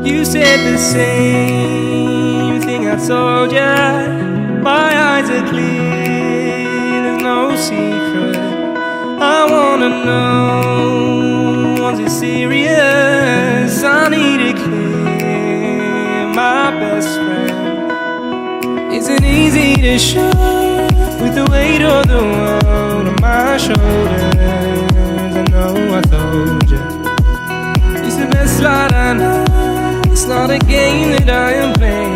You said the same thing I told ya. My eyes are clear, there's no secret. I wanna know, was it serious? I need it clear, my best friend. Isn't easy to show with the weight of the world on my shoulders. I know I told you it's the best light I know. It's not a game that I am playing.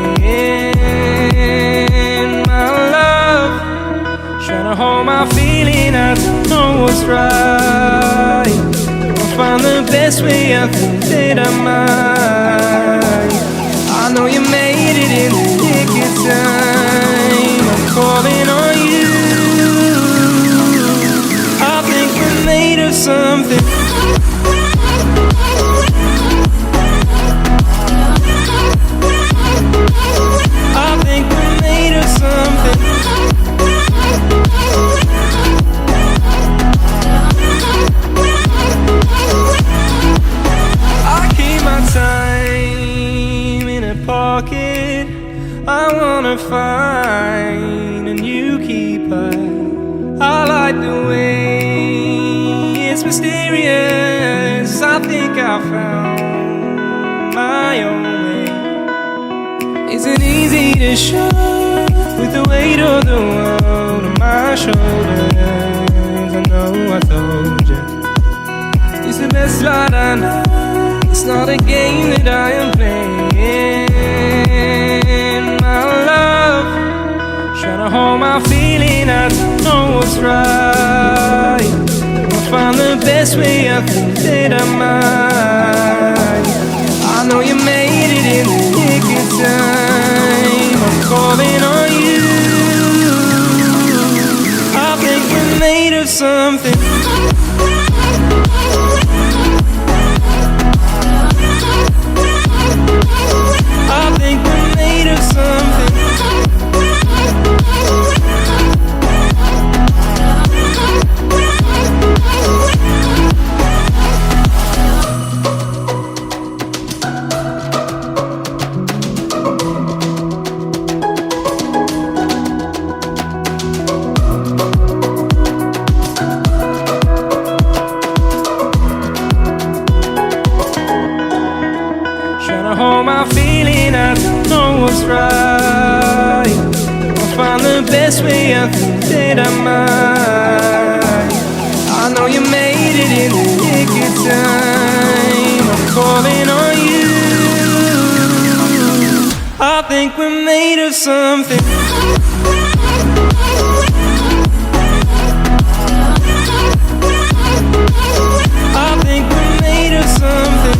My love, trying to hold my feeling, I don't know what's right. I'll find the best way, I think that I might. I know you made it in the nick of time. I'm calling on you. I think we're made of something. I think we're made of something. I keep my time in a pocket. I wanna find a new keeper. I like the way it's mysterious. I think I found my own way. Isn't easy to show with the weight of the world on my shoulders. I know I told you it's the best light I know. It's not a game that I am playing. My love, trying to hold my feeling, I don't know what's right. I'll find the best way, I think that I might. I know you made it in the nick of time. I'm calling on you. I think we're made of something. I think we're made of something. Hold my feeling, I don't know what's right. I'll find the best way, I think that I might. I know you made it in the nick of time. I'm calling on you. I think we're made of something. I think we're made of something.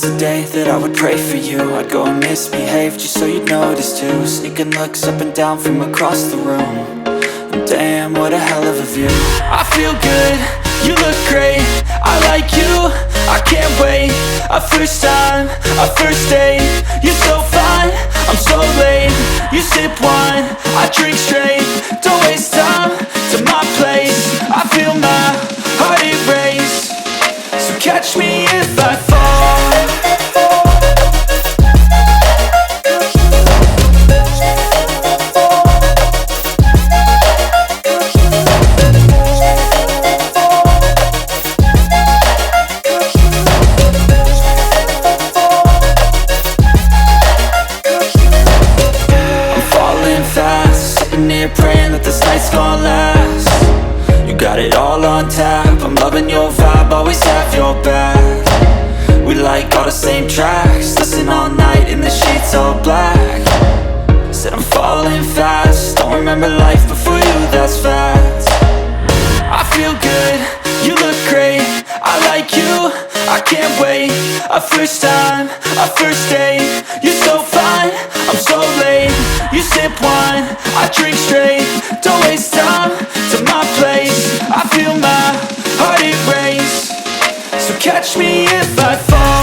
the day that I would pray for you. I'd go and misbehave just so you'd notice too. Sneaking looks up and down from across the room. And damn, what a hell of a view. I feel good, you look great, I like you, I can't wait. A first time, a first date, you're so fine, I'm so late. You sip wine, I drink straight. Don't waste time to my place. I feel my heart erase. So catch me if I fall. Praying that this night's gonna last. You got it all on tap, I'm loving your vibe, always have your back. We like all the same tracks, listen all night in the sheets all black. Said I'm falling fast, don't remember life before you, that's fact. I feel good, you look great, I like you, I can't wait. A first time, a first date, you're so fine, I'm so late. You sip wine, I drink straight. Don't waste time to my place. I feel my heart erase. So catch me if I fall.